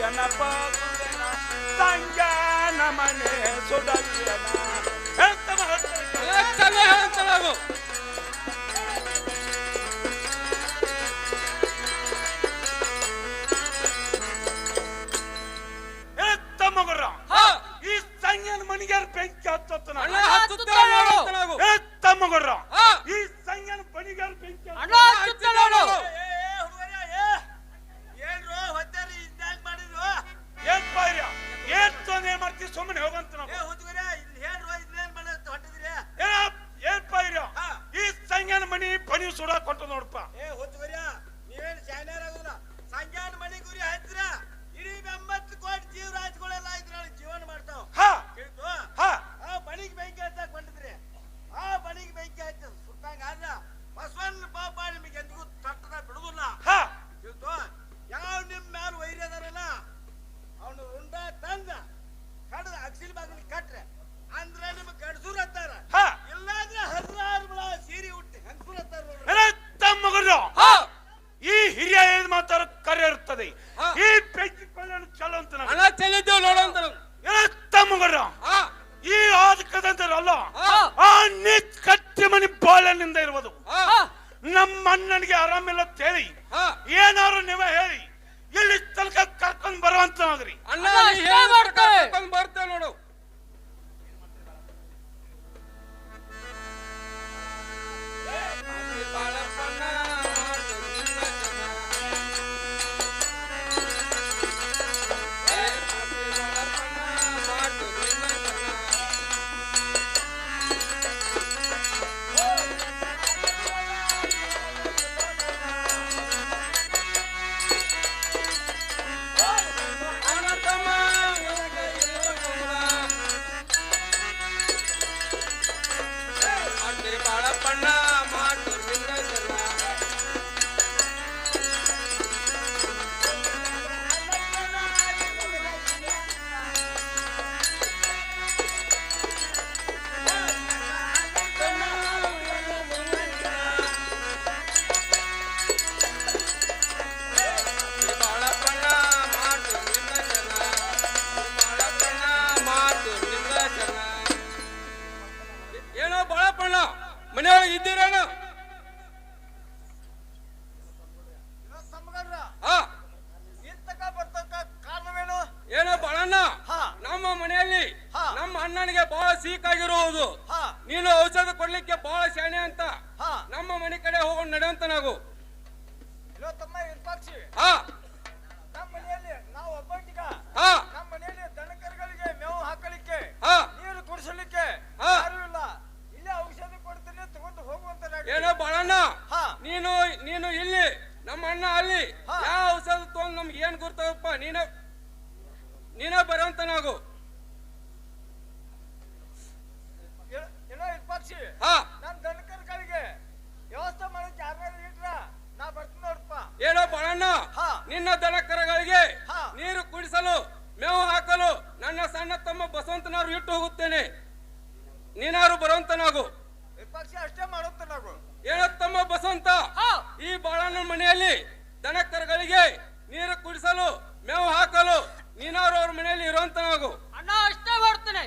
ಏನಪ್ಪ ಸಂಜಾನ ಮನೆ ಸುಡಲ್ಯನ ಹೇಳ್ತಾನೆ ಮಗರ ಈ ಸಂಜಾನ ಮನೆಗೆ ಬೆಂಕಿ ಹತ್ತನ ಮಗರ ಈ ಸಂಜಾನ ಮನೆಗೆ ಬೆಂಕಿ ಏನ್ ಮಾಡ್ತೀವಿ ಸುಮ್ಮನೆ ಹೋಗಂತ ಈ ಸಂಜಾನ ಮನಿ ಪನಿ ಸುಡಾ ಕೊಟ್ಟು ನೋಡಪ್ಪ ನೀವೇನ್ ಶಾನ್ಯಾರ ಆಗುದಿಲ್ಲ ಸಂಜಾನ ಮನಿ ಗುರಿ ಹಚ್ಚಿರ ಇಡೀ 80 ಕೋಟಿ ಜೀವರಾಜ್ಗಳೆಲ್ಲ ಇದ್ರೊಳಗೆ ಜೀವನ ಮಾಡ್ತಾವ ಆ ಮನಿಗೆ ಬೆಂಕಿ ಹಚ್ಚಕ್ ಬಂದಿದ್ರಿ ಆ ಮನಿಗೆ ಬೆಂಕಿ ಹಚ್ಚ ಸುಟ್ಟಂಗ ಆದ್ರ ಬಸವಣ್ಣ ಪಾಪ ನಿಮಗೆ ಎಂದಿಗೂ ತಟ್ಟದ ಬಿಡುದಿಲ್ಲ ತಿಳ್ತು ಯಾವ ನಿಮ್ ಮ್ಯಾಲ ವೈರ್ಯದಾರಲ್ಲ ಅವನು ರುಂಡ ತಂದ ಕಡದ ಅಕ್ಷಿಲ್ ಬಾಗಿಲಿ ಕಟ್ರೆ ಅಂದ್ರ ನಿಮ್ಗೆ ಗಡ್ಸೂರ್ ಹತ್ತಾರ ಇಲ್ಲಾಂದ್ರೆ 16 ಬಳ ಸೀರೆ ಹುಟ್ಟಿ ಹೆಂಗಸೂರ್ ಹತ್ತಾರ ಈ ಹಿರಿಯ ಏನ್ ಮಾತಾಡ ಕರೆ ಇರ್ತದೆ ಈ ಬೆಂಕಿ ಕೊಳ್ಳನು ಚಲೋ ಅಂತ ಚೆಲ್ಲಿದ್ದೇವ್ ನೋಡಂತ ತಮ್ಮಗರ ಈ ಆದಕದಂತರಲ್ಲ ಆ ನಿತ್ ಕಟ್ಟಿ ಮನಿ ಬಾಳನಿಂದ ಇರುವುದು ನಮ್ಮ ಅಣ್ಣನಿಗೆ ಆರಾಮಿಲ್ಲ ಅಂತ ಹೇಳಿ ಏನಾರು ನೀವೇ ಹೇಳಿ ಇಲ್ಲಿ ತನಕ ಕರ್ಕೊಂಡ್ ಬರುವಂತ ಹೋಗ್ರಿ ಬರ್ತೇವೆ ನೋಡು ಏನೋ ಬಾಳಪ್ಪಣ್ಣ ಮನೆಯೊಳಗೆ ಇದ್ದೀರೇನು ಏನೋ ಬಾಳಣ್ಣ ನಮ್ಮ ಮನೆಯಲ್ಲಿ ನಮ್ಮ ಅಣ್ಣನಿಗೆ ಬಹಳ ಸೀಕ್ ಆಗಿರುವುದು ನೀನು ಔಷಧ ಕೊಡ್ಲಿಕ್ಕೆ ಬಹಳ ಶಾಣೆ ಅಂತ ನಮ್ಮ ಮನೆ ಕಡೆ ಹೋಗೋಣ ನಡೆಯುವಂತ ನಾವು ನಮ್ಮ ಮನೆಯಲ್ಲಿ ನಾವು ಒಬ್ಬಟ್ಟಿಗ ನಮ್ಮ ಮನೆಯಲ್ಲಿ ದನಕರುಗಳಿಗೆ ಮೇವು ಹಾಕಲಿಕ್ಕೆ ನೀರು ಕುಡಿಸಲಿಕ್ಕೆ ಯಾರು ಇಲ್ಲ ಇಲ್ಲೇ ಔಷಧ ಕೊಡ್ತೀನಿ ತಗೊಂಡು ಹೋಗುವಂತ ಏನೋ ಬಾಳಣ್ಣ ನೀನು ಇಲ್ಲಿ ನಮ್ಮ ಅಣ್ಣ ಅಲ್ಲಿ ಯಾವ ಔಷಧ ತಗೊಂಡು ನಮ್ಗೆ ಏನ್ ಗುರ್ತವಪ್ಪ ನೀನೇ ಬರುವಂತ ನಾವು ಏನೋ ಪಕ್ಷಿ ನನ್ ದನಕರುಗಳಿಗೆ ವ್ಯವಸ್ಥೆ ಮಾಡಕ್ಕೆ ಯಾರು ಇಟ್ರ ನಾ ಬರ್ತೀನಿ ನೋಡಪ್ಪ ಏನೋ ಬಾಳಣ್ಣ ನಿನ್ನ ದನಕರಗಳಿಗೆ ನೀರು ಕುಡಿಸಲು ಮೇವು ಹಾಕಲು ನನ್ನ ಸಣ್ಣ ತಮ್ಮ ಬಸವಂತನವರು ಇಟ್ಟು ಹೋಗುತ್ತೇನೆ ನೀನಾರು ಬರುವಂತ ನಾವು ಪಕ್ಷಿ ಅಷ್ಟೇ ಮಾಡುತ್ತ ನಾವು ಏನೋ ತಮ್ಮ ಬಸವಂತ ಈ ಬಾಳಣ್ಣ ಮನೆಯಲ್ಲಿ ದನಕರಗಳಿಗೆ ನೀರು ಕುಡಿಸಲು ಮೇವು ಹಾಕಲು ನೀನಾರು ಅವ್ರ ಮನೆಯಲ್ಲಿ ಇರುವಂತ ನಾವು ಅಣ್ಣ ಅಷ್ಟೇ ಮಾಡ್ತೇನೆ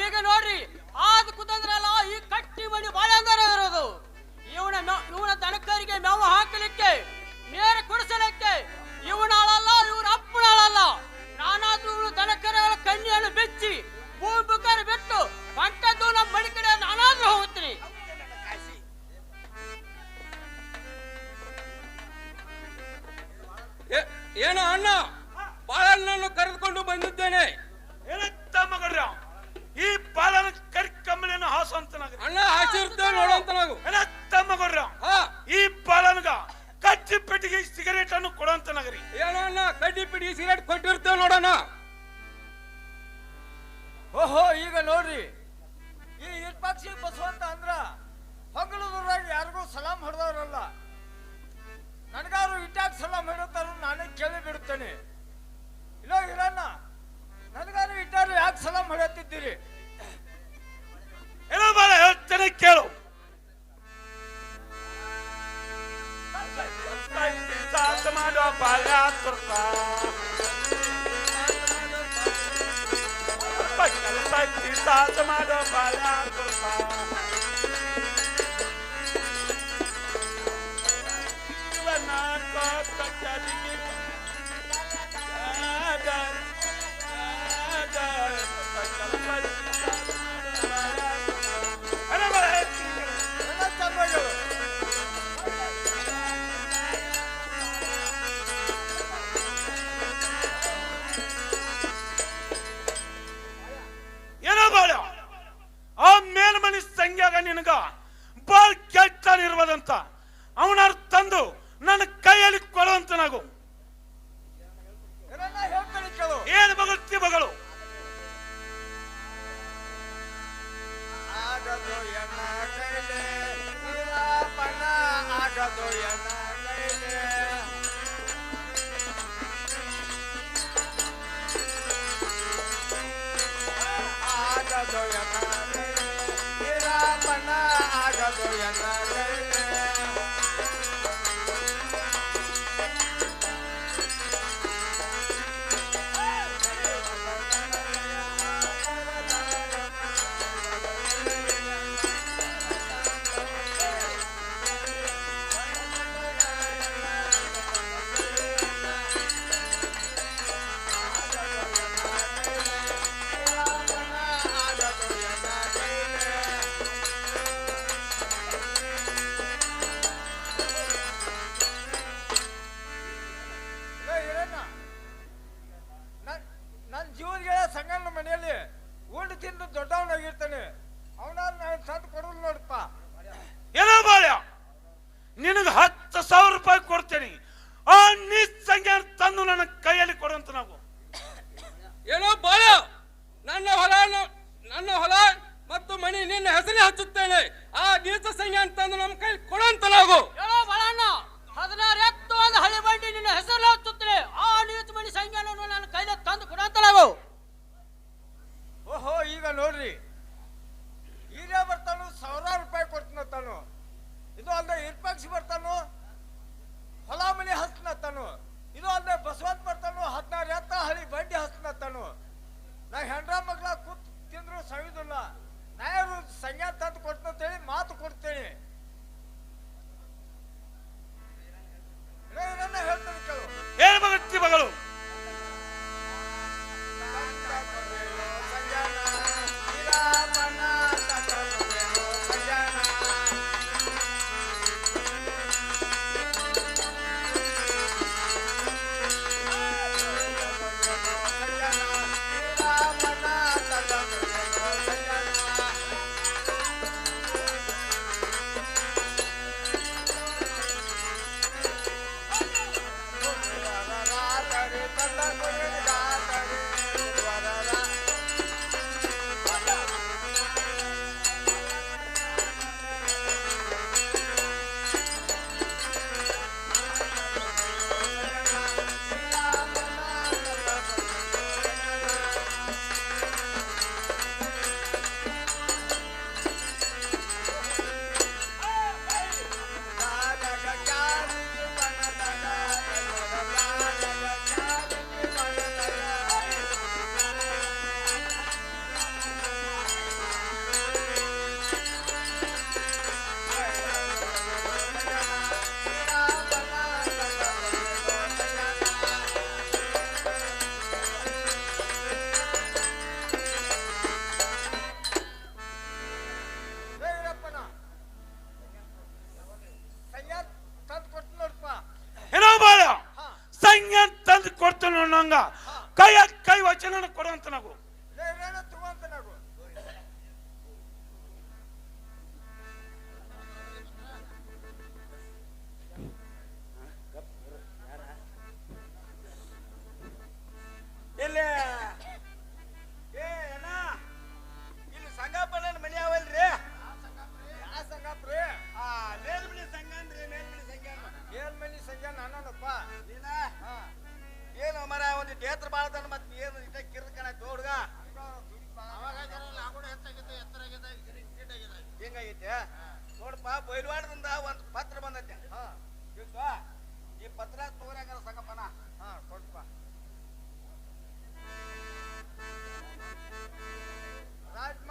ಈಗ ನೋಡ್ರಿ ಆದ ಕುತಂದ್ರಲ್ಲ ಈ ಕಟ್ಟಿ ಮಣಿ ಬಾಳೆಂದರ ಇರೋದು ಇವನ ದನಕರಿಗೆ ಮೇವು ಹಾಕಲಿಕ್ಕೆ ನೀರು ಕುಡಿಸಲಿಕ್ಕೆ ಇವನಾಳಲ್ಲ ಇವ್ರ ಅಪ್ಪನಾಳಲ್ಲ ನಾನಾದ್ರೂ ಇವನು ದನಕರಗಳ ಕಣ್ಣಿಯನ್ನು ಬೆಚ್ಚಿ ಭೂಮಿ ಬುಕ್ಕಾರ ಬಿಟ್ಟು ಬಂಟದ್ದು ನಮ್ಮ ಮನೆ ಕಡೆ ನಾನಾದ್ರೂ ಹೋಗ್ತೀನಿ ಏನೋ ಅಣ್ಣ ಬಾಳಣ್ಣನ್ನು ಕರೆದುಕೊಂಡು ಬಂದಿದ್ದೇನೆ ಮಗರ ಈ ಬಾಲನ ಕರ್ಕಂಬಲಿನ ಹಾಸು ಅಂತ ಅಣ್ಣ ಹಾಸಿರ್ತೇವೆ ನೋಡುವಂತ ನಾವು ಮಗರ ಈ ಬಾಲನ್ಗ ಕಟ್ಟಿ ಪೆಟ್ಟಿಗೆ ಸಿಗರೇಟ್ ಅನ್ನು ಕೊಡುವಂತ ನಗರಿ ಏನೋ ಅಣ್ಣ ಕಡ್ಡಿ ಪಿಡಿಗೆ ಸಿಗರೇಟ್ ಕೊಟ್ಟಿರ್ತೇವೆ ನೋಡೋಣ ಓಹೋ ಈಗ ನೋಡ್ರಿ ಈ ಇರ್ಪಕ್ಷಿ ಬಸವಂತ ಅಂದ್ರ ಹೊಗಳೂರಾಗ ಯಾರಿಗೂ ಸಲಾಂ ಹೊಡೆದವ್ರಲ್ಲ ನನಗಾರು ಇಟ್ಟಾಗ ಸಲಾಂ ಹಿಡುತ್ತಾರ ನಾನೇ ಕೇಳಿ ಬಿಡುತ್ತೇನೆ ಇಲ್ಲ ಇರಣ್ಣ ನನಗಾರು ಇಟ್ಟಾರು ಯಾಕೆ ಸಲಾಂ ಹೊಡೆಯುತ್ತಿದ್ದೀರಿ ಏನೋ ಬಾಳ ಹೇಳ್ತೇನೆ ಕೇಳು ಸಾಸ ಮಾಡೋ ಬಾಳ ಕೊಡ್ಪ ಇವನ ಕೊಟ್ಟದಿಗೆ ಏನೋ ಬಾಳ ಆ ಮೇಲ್ಮನಿ ಸಂಗ್ಯಾಗ ನಿನಗ ಬಾಳ್ ಕೆಟ್ಟನಿರ್ವದಂತ ಅವನಾರು ತಂದು ನನ್ನ ಕೈಯಲ್ಲಿ ಕೊಡುವಂತ ನಾವು ಏನು ಬಗಳ್ತಿ ಬಗಳು ಆಗದು ಎನ್ನ ಕೈಲೆ ಪಣ ಆಗದು ಎನ್ನ ಕೈಲೆ ಆಗದು ಎನ್ನ ಕೈಲೆ ಪಣ ಆಗದು ಎನ್ನ ಕೈಲೆ ನನ್ನ ಜೀವನಿಗೆ ಸಂಗಣ್ಣ ಮನೆಯಲ್ಲಿ ಉಂಡು ತಿಂದು ದೊಡ್ಡವನಾಗಿರ್ತಾನೆ ಅವನಾದ್ರು ನಾನು ತಂದು ಕೊಡೋದು ನೋಡಪ್ಪ ಏನೋ ಬಾಳ್ಯ ನಿನಗೆ 10,000 ರೂಪಾಯಿ ಕೊಡ್ತೇನೆ ಆ ನೀಚ್ ಸಂಖ್ಯೆ ತಂದು ನನ್ನ ಕೈಯಲ್ಲಿ ಕೊಡುವಂತ ನಾವು ಏನೋ ಬಾಳ ನನ್ನ ಹೊಲ ಮತ್ತು ಮನಿ ನಿನ್ನ ಹೆಸರೇ ಹಚ್ಚುತ್ತೇನೆ ಆ ನೀಚ ಸಂಖ್ಯೆ ತಂದು ನಮ್ಮ ಕೈ ಕೊಡುವಂತ ನಾವು ಹೇಳೋ ಬಾಳಣ್ಣ 16 ಎತ್ತು ಒಂದು ಹಳಿ ಬಂಡಿ ನಿನ್ನ ಹೆಸರು ಹಚ್ಚುತ್ತೇನೆ ಆ ನೀಚ ಮಣಿ ಸಂಖ್ಯೆಯನ್ನು ನನ್ನ ಕೈಲಿ ತಂದು ಕೊಡಂತ ನಾವು ಓಹೋ ಈಗ ನೋಡ್ರಿ ಹೀರೇ ಬರ್ತಾನು 1,000 ರೂಪಾಯಿ ಕೊಡ್ತೀನತ್ತಾನು ಇದು ಅಲ್ಲದೆ ಇರ್ಪಕ್ಷಿ ಬರ್ತಾನು ಹೊಲ ಮನೆ ಹಸ್ನತ್ತಾನು ಇದು ಅಲ್ಲದೆ ಬಸವಂತ ಬರ್ತಾನು 16 ಎತ್ತ ಹಳಿ ಬಂಡಿ ಹಸ್ನತ್ತಾನು ನಾ ಹೆಂಡ್ರ ಮಗ್ಳ ಕೂತ್ ತಿಂದ್ರು ಸವಿದಿಲ್ಲ ನಾ ಯಾರು ಸಂಜ್ಞಾ ತಂದು ಕೊಡ್ತೇಳಿ ಮಾತು ಕೊಡ್ತೇನೆ ಹೇಳ್ತೇನೆ ಕೇಳು ಏನು ಬಗಳ್ತಿ ಬಗಳು ಕೈ ವಚನ ಕೊಡುವಂತ ನಾವು ಇಲ್ಲಿ ಇಲ್ಲಿ ಸಂಗಪ್ಪನ ಮನೆ ಅವಲ್ರಿ ಯಾವ ಸಂಗಪ್ರಿ ಮೇಲ್ಮನಿ ಸಂಘ ಅಂದ್ರಿ ಮೇಲ್ಮನಿ ಸಂಘ ನಾನಪ್ಪ ನೀನ ಏನು ಮರ ಒಂದು ಡೇತ್ರ ಬಾಳದನ್ನ ಮತ್ತೆ ಏನು ಇಟ್ಟ ಕಿರ್ಕಣ ಹುಡುಗ ಹಿಂಗಾಗೈತೆ ನೋಡಪ್ಪ ಬೈಲ್ವಾಡದಿಂದ ಒಂದು ಪತ್ರ ಬಂದೈತೆ ಈ ಪತ್ರ ತಗೋರಾಗ ಸಂಗಪ್ಪನ ಕೊಡಪ್ಪ ರಾಜ್ಯ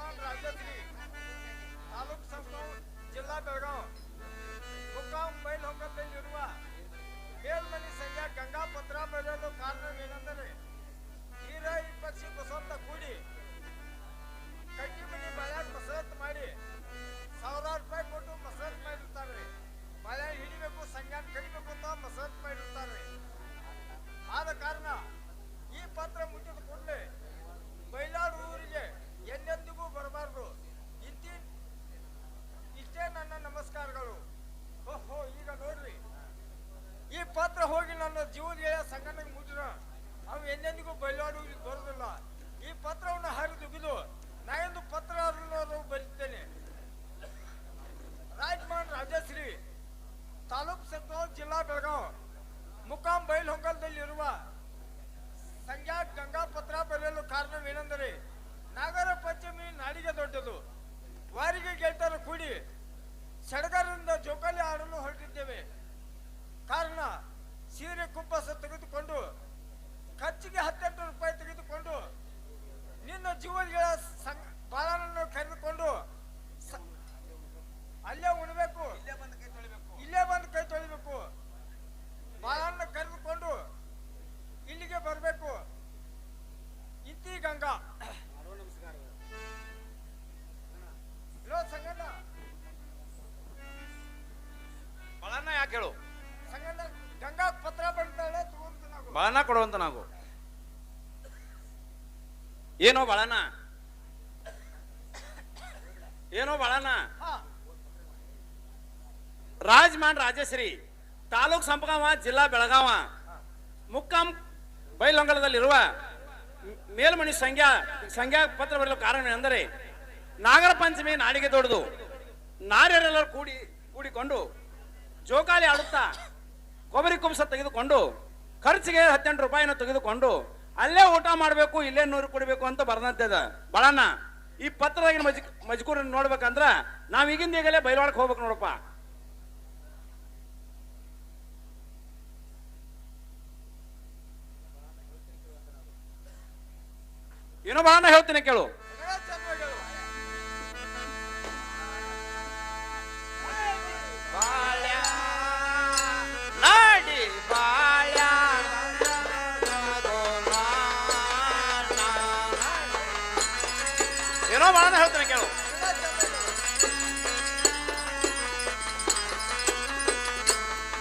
ಗಂಗಾ ಹಲೋ ಸಂಗಣ್ಣ ಬಳನ್ನ ಯಾಕೆ ಹೇಳು? ಸಂಗಣ್ಣ ಗಂಗಾ ಪತ್ರ ಬರ್ತಾಳೆ ತಗೊಂತ ನಾವು ಬಳನ್ನ ಕೊಡುವಂತ ನಾವು ಏನೋ ಬಳನ ಏನೋ ಬಳನ ರಾಜಮಾನ್ ರಾಜಶ್ರೀ ತಾಲೂಕ್ ಸಂಪಗಾವ ಜಿಲ್ಲಾ ಬೆಳಗಾವ ಮುಕ್ಕಾಂ ಬೈಲೊಂಗಲದಲ್ಲಿರುವ ಮೇಲ್ಮಣಿ ಸಂಖ್ಯಾ ಪತ್ರ ಬರೆಯಲು ಕಾರಣವೆಂದರೆ ನಾಗರ ಪಂಚಮಿ ನಾಡಿಗೆ ದೊಡ್ಡದು. ನಾರ್ಯರೆಲ್ಲರೂ ಕೂಡಿಕೊಂಡು ಜೋಕಾಲಿ ಆಡುತ್ತಾ ಕೊಬ್ಬರಿ ಕುಂಸ ತೆಗೆದುಕೊಂಡು ಖರ್ಚಿಗೆ 18 ರೂಪಾಯಿನ ತೆಗೆದುಕೊಂಡು ಅಲ್ಲೇ ಊಟ ಮಾಡಬೇಕು, ಇಲ್ಲೇ 100 ಕೊಡಬೇಕು ಅಂತ ಬರೆದಂತದ ಬಳನ್ನ. ಈ ಪತ್ರದಾಗಿನ ಮಜ್ಕೂರ್ ನೋಡ್ಬೇಕಂದ್ರ ನಾವ್ ಈಗಿಂದ ಈಗಲೇ ಬೈಲವಾಡಕ್ಕೆ ಹೋಗ್ಬೇಕು ನೋಡಪ್ಪ. ಏನೋ ಬಳನ್ನ ಹೇಳ್ತೀನಿ ಕೇಳು. ಏನೋ ಬಳನ್ನ ಹೇಳ್ತೀನಿ ಕೇಳು.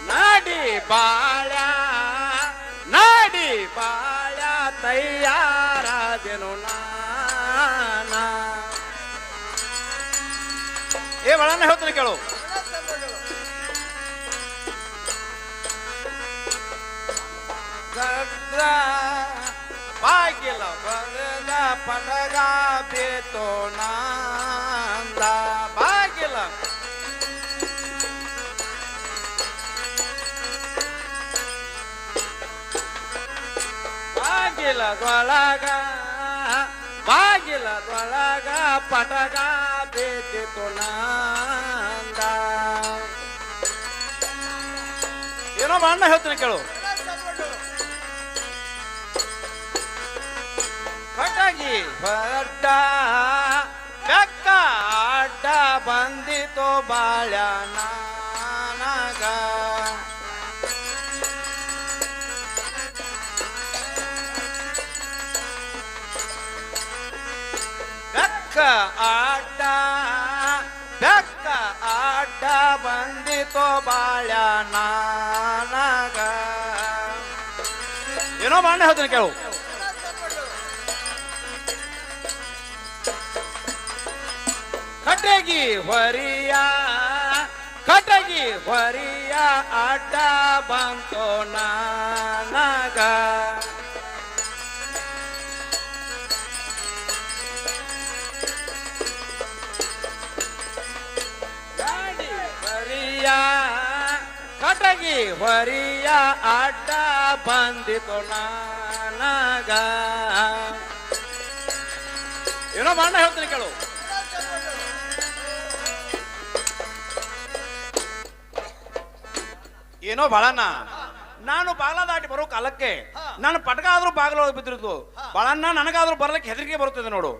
ನಾಡಿ ಬಾಳ್ಯ ತಯ್ಯಾರಾದೆನು ನಾನ. ಏ ಬಳನ್ನ ಹೇಳ್ತೀನಿ ಕೇಳು. ಬಾಗಿಲ ಬರದ ಪಟಗ ಬೇತೋ ನಂದ ಬಾಗಿಲ ಬಾಗಿಲದೊಳಗ ಪಟಗ ಬೇತಿತು ನಂದ. ಏನೋ ಬಣ್ಣ ಹೇಳ್ತೀನಿ ಕೇಳು. ಕಟಗಿ ಬಡ್ಡ ಬೆಕ್ಕ ಅಡ್ಡ ಬಂದಿತು ಬಾಳ್ಯ ನನಗ. ಬೆಕ್ಕ ಅಡ್ಡ ಬಂದಿತು ಬಾಳ್ಯ ನನಗ. ಏನೋ ಬಣ್ಣ ಹೇಳ್ತೀನಿ ಕೇಳು. ಕಟಗಿ ಹೊರಿಯ ಅಡ್ಡ ಬಂತು ನನಗ. ಕಟಗಿ ಹೊರಿಯ ಅಡ್ಡ ಬಂದಿತು ನನಗ. ಏನೋ ಬಣ್ಣ ಹೇಳ್ತೀನಿ ಕೇಳು. ಏನೋ ಬಾಳಣ್ಣ, ನಾನು ಬಾಗ್ಲ ದಾಟಿ ಬರೋ ಕಾಲಕ್ಕೆ ನಾನು ಪಟಕ ಆದ್ರೂ ಬಾಗಿಲೊಳಗೆ ಬಿದ್ದಿರುದು. ಬಾಳಣ್ಣ ನನಗಾದ್ರೂ ಬರ್ಲಿಕ್ಕೆ ಹೆದರಿಕೆ ಬರುತ್ತದೆ ನೋಡು.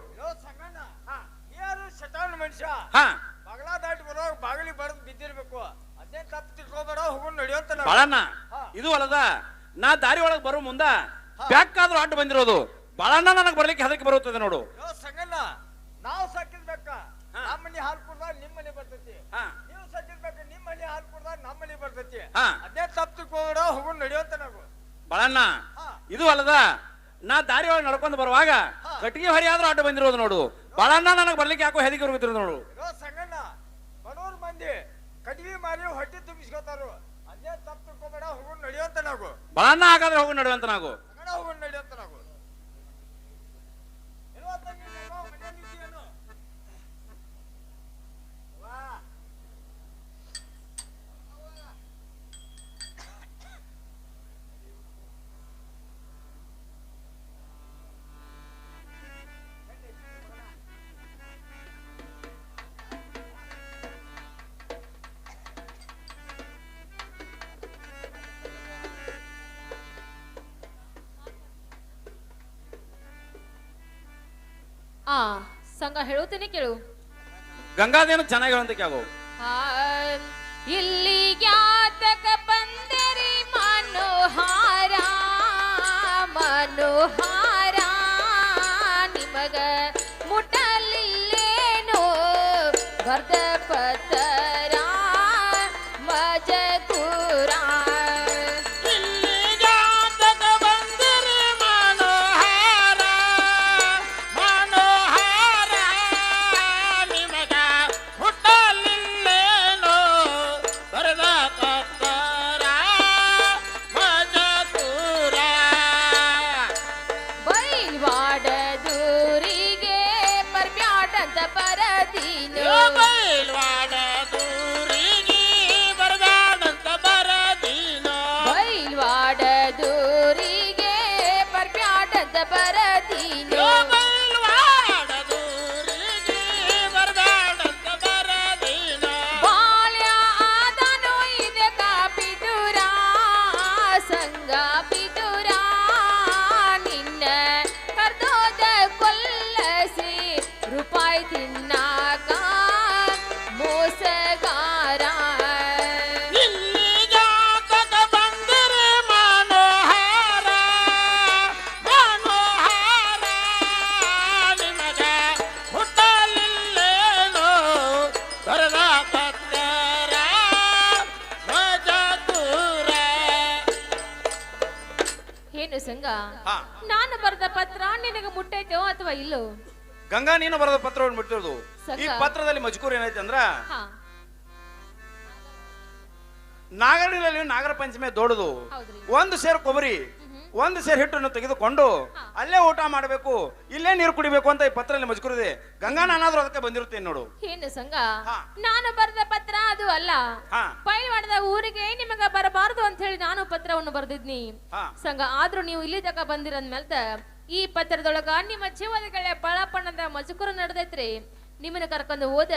ಮನುಷ್ಯ ಹಾ ಬಾಗ್ಲ ದಾಟಿ ಬರೋ ಬಾಗಿಲಿಗೆ ಬಡದ್ ಬಿದ್ದಿರ್ಬೇಕು. ಅದೇ ತಪ್ಪು ತಿಳ್ಕೊಬೇಡ, ಹೋಗೋಣ ನಡೆಯುವಂತ ಬಾಳಣ್ಣ. ಇದು ಅಲ್ಲದ ನಾ ದಾರಿ ಒಳಗೆ ಬರೋ ಮುಂದ ಬ್ಯಾಕಾದ್ರೂ ಅಡ್ಡ ಬಂದಿರೋದು. ಬಾಳಣ್ಣ ನನಗೆ ಬರ್ಲಿಕ್ಕೆ ಹೆದರಿಕೆ ಬರುತ್ತದೆ ನೋಡು. ಸಂಗಣ್ಣ, ನಾವು ಸಾಕಿದ್ಬೇಕ ನಮ್ಮ ಮನೆ ಹಾಲು ಕುಡ್ದಾಗ ನಿಮ್ಮ ಮನೆ ಬರ್ತೈತಿ, ನೀವು ಸಾಕಿದ್ಬೇಕ ನಿಮ್ಮ ಮನೆ ಹಾಲು ಕುಡ್ದಾಗ ನಮ್ಮ ಮನೆ ಬರ್ತೈತಿ. ಅದೇ ತಪ್ಪು ತಿಳ್ಕೊಬೇಡ, ಹೋಗೋಣ ನಡೆಯುವಂತ ನಾವು. ಬಾಳಣ್ಣ ಇದು ಅಲ್ಲದ ನಾ ದಾರಿ ಒಳಗೆ ನಡ್ಕೊಂಡು ಬರುವಾಗ ಕಟ್ಟಿಗೆ ಹೊರಿಯಾದ್ರೂ ಅಡ್ಡ ಬಂದಿರೋದು ನೋಡು. ಬಾಳಣ್ಣ ನನಗೆ ಬರ್ಲಿಕ್ಕೆ ಯಾಕೋ ಹೆದರಿಕೆ ಬರುತ್ತಿರೋದು ನೋಡು. ಸಂಗಣ್ಣ, ಬಡವ್ರ ಮಂದಿ ಕಟ್ಟಿಗೆ ಮಾರಿ ಹೊಟ್ಟೆ ತುಂಬಿಸ್ಕೊತಾರು. ಅದೇ ತಪ್ಪು ತಿಳ್ಕೊಬೇಡ, ಹೋಗೋಣ ನಡೆಯುವಂತ ನಾವು. ಬಾಳಣ್ಣ ಹಾಗಾದ್ರೆ ಹೋಗಿ ನಡೆಯುವಂತ ನಾವು. ಹೋಗೋಣ ನಡೆಯುವಂತ ನಾವು. ಸಂಘ ಹೇಳುತ್ತೇನೆ ಕೇಳು. ಗಂಗಾದೇನು ಚೆನ್ನಾಗಿ ಹೇಳಂತಕ್ಕೆ ಆಗೋ. ಇಲ್ಲಿ ಯಾತಕ ಬಂದಿರಿ ಮನೋಹಾರ ನಿಮಗ ಮುಟ್ಟಲಿಲ್ಲೇನೋ ಬರ್ದ ಪತ್ತರ ಮಜಕೂರ ಸಂಗ ನಾನು ಬರೆದ ಪತ್ರ ನಿನಗೆ ಮುಟ್ಟೈತೋ ಅಥವಾ ಇಲ್ಲೋ? ಗಂಗಾ, ನೀನು ಬರೆದ ಪತ್ರವನ್ನು ಬಿಟ್ಟಿರೋದು. ಈ ಪತ್ರದಲ್ಲಿ ಮಜಕೂರ್ ಏನೈತೆ ಅಂದ್ರ, ನಾಗರಹಳ್ಳಿಯಲ್ಲಿ ನಾಗರ ಪಂಚಮಿ ದೊಡ್ಡದು. ಒಂದು ಸೇರು ಕೊಬ್ಬರಿ, ಒಂದು ಸೇರು ಹಿಟ್ಟನ್ನು ತೆಗೆದುಕೊಂಡು ಅಲ್ಲೇ ಊಟ ಮಾಡಬೇಕು, ಇಲ್ಲೇ ನೀರು ಕುಡಿಬೇಕು ಅಂತ ಈ ಪತ್ರದಲ್ಲಿ ಮಜಕೂರ್ ಇದೆ. ಗಂಗಾ, ನಾನಾದ್ರೂ ಅದಕ್ಕೆ ಬಂದಿರುತ್ತೇನೆ ನೋಡು. ಏನು ಸಂಗ, ನಾನು ಬರೆದ ಪತ್ರ ಅದು ಅಲ್ಲ. ಪೈವಾಡದ ಊರಿಗೆ ನಿಮಗ ಬರಬಾರದು ಅಂತ ಹೇಳಿ ನಾನು ಪತ್ರವನ್ನು ಬರೆದಿದ್ನಿ ಸಂಗ. ಆದ್ರೂ ನೀವು ಇಲ್ಲಿ ತಕ ಬಂದಿರಂದ್ಮೇಲೆ ಈ ಪತ್ರದೊಳಗ ನಿಮ್ಮ ಜೀವನಗಳ ಬಳಪಣ್ಣದ ಮಜಕೂರು ನಡೆದೈತ್ರಿ. ನಿಮ್ಮನ್ನ ಕರ್ಕೊಂಡು ಹೋದ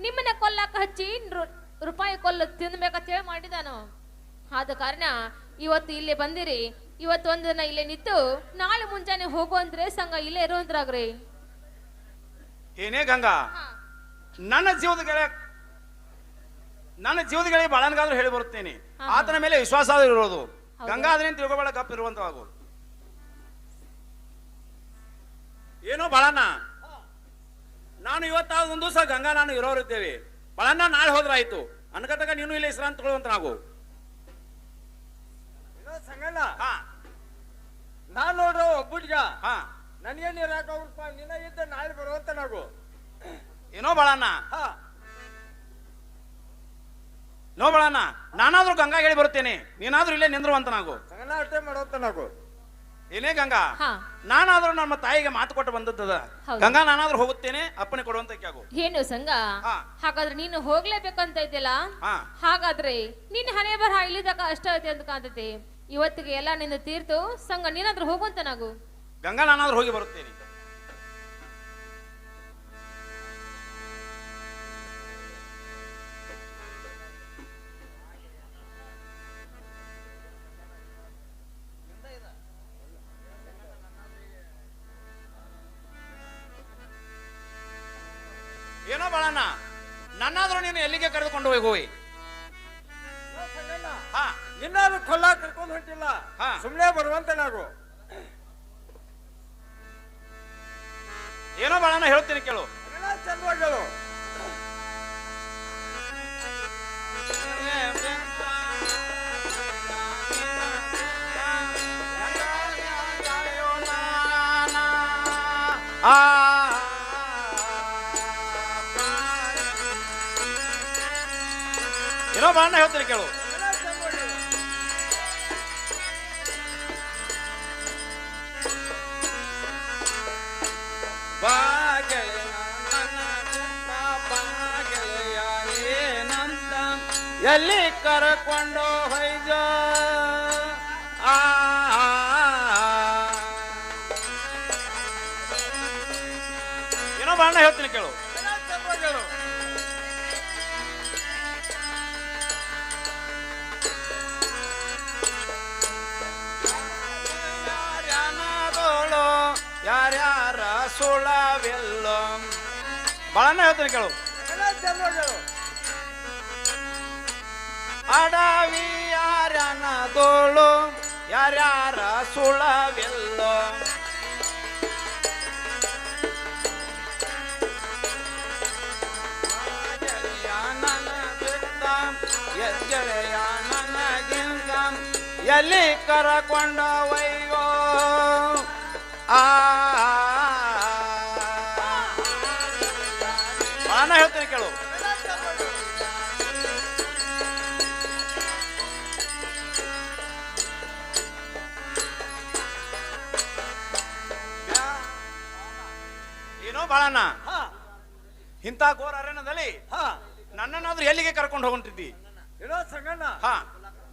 ನಿಮ್ಮನ್ನ ಕೊಲ್ಲಕ್ಕ ಹಚ್ಚಿ ರೂಪಾಯಿ ಕೊಲ್ಲು ತಿನ್ಬೇಕಂತ ಹೇಳಿ ಮಾಡಿದಾನು. ಆದ ಕಾರಣ ಇವತ್ತು ಇಲ್ಲಿ ಬಂದಿರಿ. ಇವತ್ತು ಒಂದು ದಿನ ಇಲ್ಲೇ ನಿಂತು ನಾಳೆ ಮುಂಜಾನೆ ಹೋಗು ಅಂದ್ರೆ ಸಂಘ ಇಲ್ಲೇ ಇರುವಂತ್ರಾಗ್ರಿ. ಏನೇ ಗಂಗಾ, ನನ್ನ ಜೀವದಗಳೇ ಬಾಳನ್ಗಾದ್ರೂ ಹೇಳಿ ಬರುತ್ತೇನೆ. ಆತನ ಮೇಲೆ ವಿಶ್ವಾಸ ಇರೋದು. ಗಂಗಾ ಅದನ್ನೇನು ತಿಳ್ಕೊಬೇಡ, ಗಪ್ ಇರುವಂತವಾಗು. ಏನೋ ಬಾಳಣ್ಣ, ನಾನು ಇವತ್ತಾದ ಒಂದು ದಿವಸ ಗಂಗಾ ನಾನು ಇರೋರಿದ್ದೇವೆ. ಬಾಳಣ್ಣ ನಾಳೆ ಹೋದ್ರಾಯ್ತು, ಅನ್ಕತಕ ನೀನು ಇಲ್ಲ ವಿಶ್ರಾಂತಿ ತಗೊಳ್ಳುವಂತ ನಾವು. ಸಂಗಣ್ಣ, ನಾನ್ ನೋಡ್ರ ಒಬ್ಬುಡ್ಗ ನನಗೆ ನೀರ್ ಹಾಕೋಪ್ಪ, ನಿನ್ನ ಇದ್ದ ನಾಳೆ ಬರುವಂತ ನಾವು. ಏನೋ ಬಾಳಣ್ಣ, ನೋ ಬಾಳಣ್ಣ, ನಾನಾದ್ರೂ ಗಂಗಾ ಹೇಳಿ ಬರುತ್ತೇನೆ, ನೀನಾದ್ರೂ ಇಲ್ಲೇ ನಿಂದ್ರುವಂತ ನಾವು. ಸಂಗಣ್ಣ ಅಷ್ಟೇ ಮಾಡುವಂತ ನಾವು. ಏನೇ ಗಂಗಾ, ನಾನಾದ್ರೂ ನಮ್ಮ ತಾಯಿಗೆ ಮಾತು ಕೊಟ್ಟು ಬಂದದ್ದದ. ಗಂಗಾ, ನಾನಾದ್ರೂ ಹೋಗುತ್ತೇನೆ, ಅಪ್ಪನೆ ಕೊಡುವಂತ ಕ್ಯಾಗು. ಏನು ಸಂಗ, ಹಾಗಾದ್ರೆ ನೀನು ಹೋಗ್ಲೇಬೇಕಂತ ಇದೆಯಲ್ಲ? ಹಾಗಾದ್ರೆ ನಿನ್ನ ಹಣೆ ಬರಹ ಇಲ್ಲಿದಾಗ ಅಷ್ಟ ಐತಿ ಅಂತ ಕಾಣ್ತೈತಿ. ಇವತ್ತಿಗೆ ಎಲ್ಲ ನಿಂದ ತೀರ್ತು ಸಂಗ, ನೀನಾದ್ರೂ ಹೋಗುವಂತ ನಾವು. ಗಂಗಾ, ನಾನಾದ್ರೂ ಹೋಗಿ ಬರುತ್ತೇನೆ. ಏನೋ ಬಾಳಣ್ಣ, ನನ್ನಾದ್ರೂ ನೀನು ಎಲ್ಲಿಗೆ ಕರೆದುಕೊಂಡು ಹೋಗಿ. ಇನ್ನಾದ್ರೂ ಕೊಲ್ಲ ಕರ್ಕೊಂಡು ಹೊಂಟಿಲ್ಲ, ಸುಮ್ನೆ ಬರುವಂತ ನಾವು. ಏನೋ ಬಾಳಣ್ಣ ಹೇಳ್ತೀನಿ ಕೇಳು. ಚಂದವಾಗಳು ಏನೋ ಬಾಳಣ್ಣ ಹೇಳ್ತೀನಿ ಕೇಳು. ಏನಂತ ಎಲ್ಲಿ ಕರ್ಕೊಂಡು ಹೊಯ್ಜ ಏನೋ ಬಾಳಣ್ಣ ಹೇಳ್ತೀನಿ ಕೇಳು. ಯಾರ್ಯಾರ ಸುಳವೆಲ್ಲೋ ಬಾಳಣ್ಣ ಹೇಳ್ತೀನಿ ಕೇಳು. ಅಡವಿ ಯಾರ್ಯಾನದೋಳು ಯಾರ್ಯಾರ ಸುಳವೆಲ್ಲೋ ಎಲ್ಲಿ ಕರಕೊಂಡವಯ್ಯೋ ನಾನು ಹೇಳ್ತೇನೆ ಕೇಳು. ಏನೋ ಬಾಳಣ್ಣ, ಇಂಥ ಘೋರ ಅರಣ್ಯದಲ್ಲಿ ನನ್ನನ್ನಾದ್ರೂ ಎಲ್ಲಿಗೆ ಕರ್ಕೊಂಡು ಹೋಗ್ತಿದ್ದಿ? ಏನೋ ಸಂಗಣ್ಣ, ಹಾ,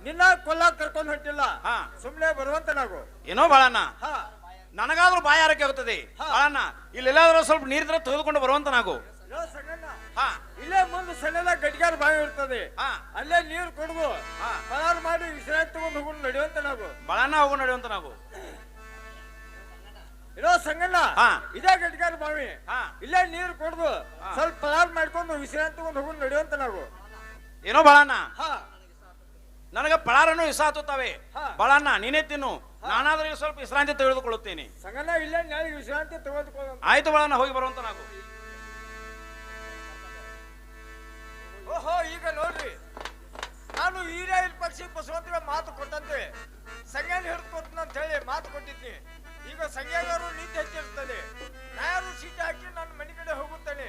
ನಿನ್ನ ಕೊಲ್ಲಾಕ್ ಕರ್ಕೊಂಡು ಹೊಂಟಿಲ್ಲ, ಹಾ, ಸುಮ್ನೆ ಬರುವಂತ ನಾವು. ಏನೋ ಬಾಳಣ್ಣ, ನನಗಾದ್ರೂ ಬಾಯಿ ಆರಕ್ಕೆ ಹೋಗ್ತದೆ. ಬಾಳಣ್ಣ, ಇಲ್ಲೆಲ್ಲಾದ್ರೂ ಸ್ವಲ್ಪ ನೀರಿದ್ರೆ ತೆಗೆದುಕೊಂಡು ಬರುವಂತ ನಾವು. ಸಂಗಣ್ಣ, ಹಾ, ಇಲ್ಲೇ ಮುಂದೆ ಸಣ್ಣದ ಗಟ್ಟಿಗಾರ ಬಾವಿ ಇರ್ತದೆ, ಹಾ, ಅಲ್ಲೇ ನೀರು ಕುಡಿದು ಪಲಾರ್ ಮಾಡಿ ವಿಶ್ರಾಂತಿ ತಗೊಂಡು ಹೋಗಿ ನಡೆಯುವಂತ ನಾವು. ಬಾಳಣ್ಣ ಹೋಗೋ ನಡೆಯುವಂತ ನಾವು. ಇರೋ ಸಂಗಣ್ಣ, ಇದೇ ಗಟ್ಟಿಗಾರ ಬಾವಿ, ಇಲ್ಲೇ ನೀರು ಕುಡಿದು ಸ್ವಲ್ಪ ಪಲಾರ್ ಮಾಡ್ಕೊಂಡು ವಿಶ್ರಾಂತಿ ತಗೊಂಡು ಹೋಗಿ ನಡೆಯುವಂತ ನಾವು. ಏನೋ ಬಾಳಣ್ಣ, ನನಗ ಪಳಾರನು ವಿಷ ಹತ್ತುತ್ತವೆ. ಬಾಳಣ್ಣ, ನೀನೇ ತಿನ್ನು, ನಾನಾದ್ರೂ ಈಗ ಸ್ವಲ್ಪ ವಿಶ್ರಾಂತಿ ತೆಗೆದುಕೊಳ್ಳುತ್ತೇನೆ. ಸಂಗಣ್ಣ, ಇಲ್ಲೇ ನಾಳೆ ವಿಶ್ರಾಂತಿ ತೆಗೆದುಕೊಳ್ಳ. ಆಯ್ತು ಬಾಳಣ್ಣ, ಹೋಗಿ ಬರುವಂತ ನಾವು. ಓಹೋ, ಈಗ ನೋಡ್ರಿ, ನಾನು ಹಿರಿಯ ಪಕ್ಷಿ ಬಸವಂತಿಗೆ ಮಾತು ಕೊಟ್ಟಂತೆ ಸಂಜ್ಞಾನ ಹಿಡ್ಕೊತೀನಿ ಅಂತ ಹೇಳಿ ಮಾತು ಕೊಟ್ಟಿದ್ನಿ. ಈಗ ಸಂಜ್ಞಾನವರು ನಿಂತು ಹೆಚ್ಚಿರ್ತಾನೆ, ನಾನು ಸೀಟ್ ಹಾಕಿ ನನ್ನ ಮನೆ ಕಡೆ ಹೋಗುತ್ತಾನೆ.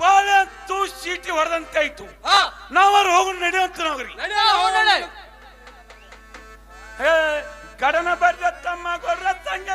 ಬಾಳಂತೂ ಸೀಟಿ ಹೊಡೆದಂತಾಯ್ತು. ನಾವಾರು ಹೋಗಿ ನಡೆಯುವಂತ ನಾವ್ರಿ. ಹೇ ಗಡನ ಬರ್ರ ತಮ್ಮ ಗೊರ್ರ ತಂಗ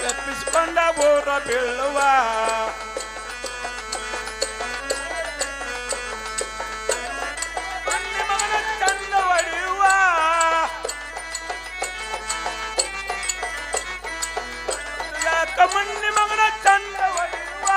ತಪ್ಪಿಸ್ಕೊಂಡ ಬೋರ ಬೀಳುವ ಮಗನ ಚಂದ ಹೊಡೆಯುವ ಯಾಕ ಮಣ್ಣಿ ಮಗನ ಚಂದ ಹೊಡೆಯುವ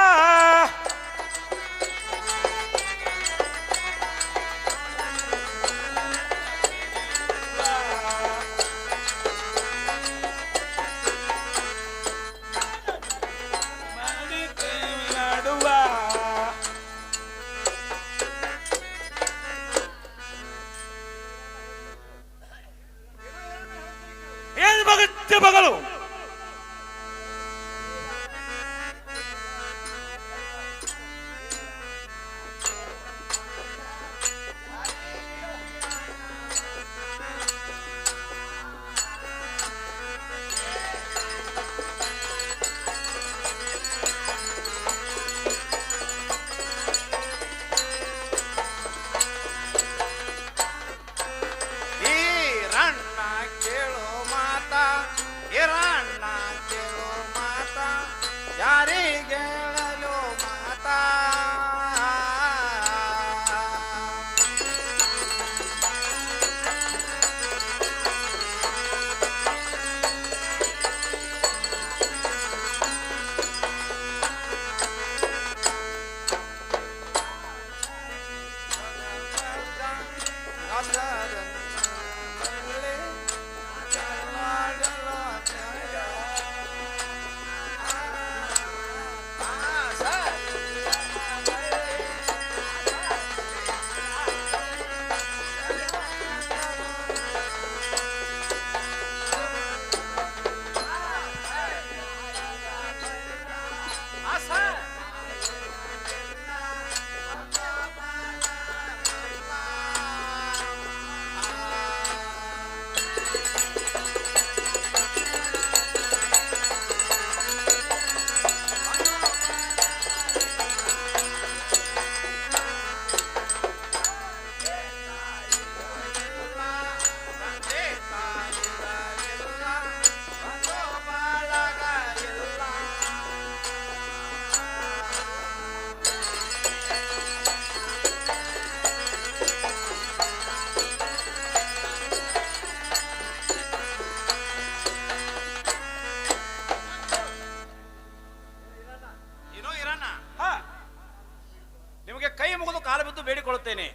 ಬೇಡಿಕೊಳ್ಳುತ್ತೇನೆ.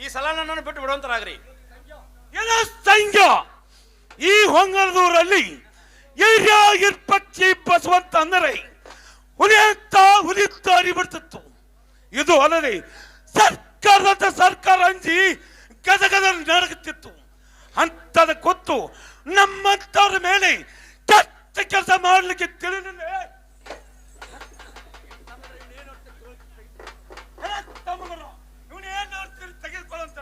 ಈ ಸಲ ನನ್ನನ್ನು ಬಿಟ್ಟು ಬಿಡುವಂತರಾಗ್ರಿ. ಏನೋ ಸಂಘ ಈ ಹೊಂಗಲದೂರಲ್ಲಿ ಹಿರಿಯ ಪಕ್ಷಿ ಬಸವಂತ ಅಂದರೆ ಹುಲಿಯುತ್ತ ಅರಿಬಿಡ್ತಿತ್ತು. ಇದು ಅಲ್ಲದೆ ಸರ್ಕಾರ ಅಂಜಿ ಗದಗದ ನಡಗುತ್ತಿತ್ತು. ಅಂತದ ಗೊತ್ತು ನಮ್ಮಂತವ್ರ ಮೇಲೆ ಕೆಟ್ಟ ಕೆಲಸ ಮಾಡಲಿಕ್ಕೆ ತೆಗೆದುಕೊಳ್ಳುವಂತ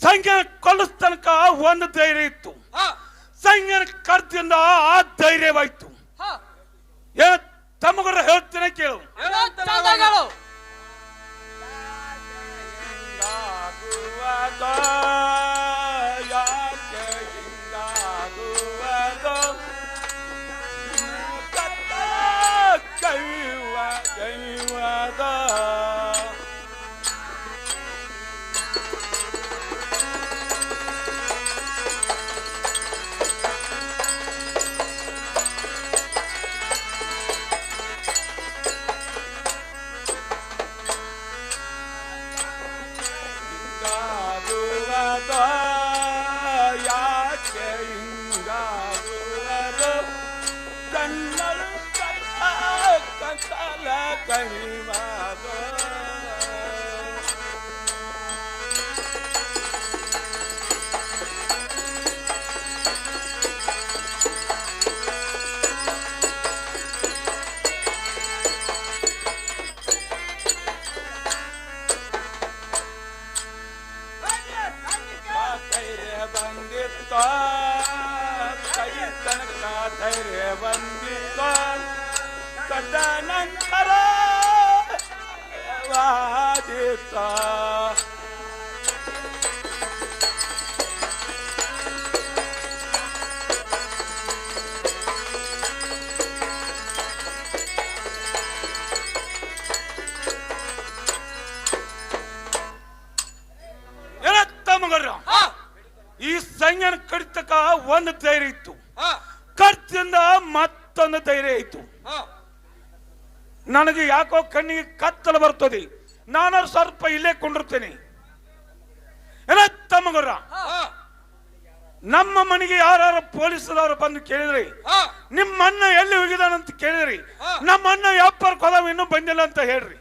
ಸಂಘ ಕೊಲ್ಲಿಸ್ ತನಕ ಒಂದು ಧೈರ್ಯ ಇತ್ತು. ಸಂಘನ ಕರ್ದಿಂದ ಆ ಧೈರ್ಯವಾಯ್ತು. ತಮ್ಮಗರ ಹೇಳ್ತೇನೆ ಕೇಳು. ಧೈರ್ಯ ಬಂದಿತ್ತ ಕದನಂತರ ವಾದಿತ ಈ ಸಂಘನ ಕಡಿತಕ ಒಂದು ಧೈರ್ಯ ಇತ್ತು, ಖರ್ಚಿಂದ ಮತ್ತೊಂದು ಧೈರ್ಯ ಇತ್ತು. ನನಗೆ ಯಾಕೋ ಕಣ್ಣಿಗೆ ಕತ್ತಲು ಬರ್ತದೆ. ನಾನು ಸ್ವಲ್ಪ ಇಲ್ಲೇ ಕೊಂಡಿರ್ತೇನೆ. ತಮ್ಮಗರ ನಮ್ಮ ಮನೆಗೆ ಯಾರು ಪೊಲೀಸದವರು ಬಂದು ಕೇಳಿದ್ರಿ ನಿಮ್ಮ ಅಣ್ಣ ಎಲ್ಲಿ ಹೋಗಿದಾನಂತ ಕೇಳಿದ್ರಿ ನಮ್ಮ ಅಣ್ಣ ವ್ಯಾಪಾರಕ್ಕೆ ಹೋದವ ಇನ್ನೂ ಬಂದಿಲ್ಲ ಅಂತ ಹೇಳ್ರಿ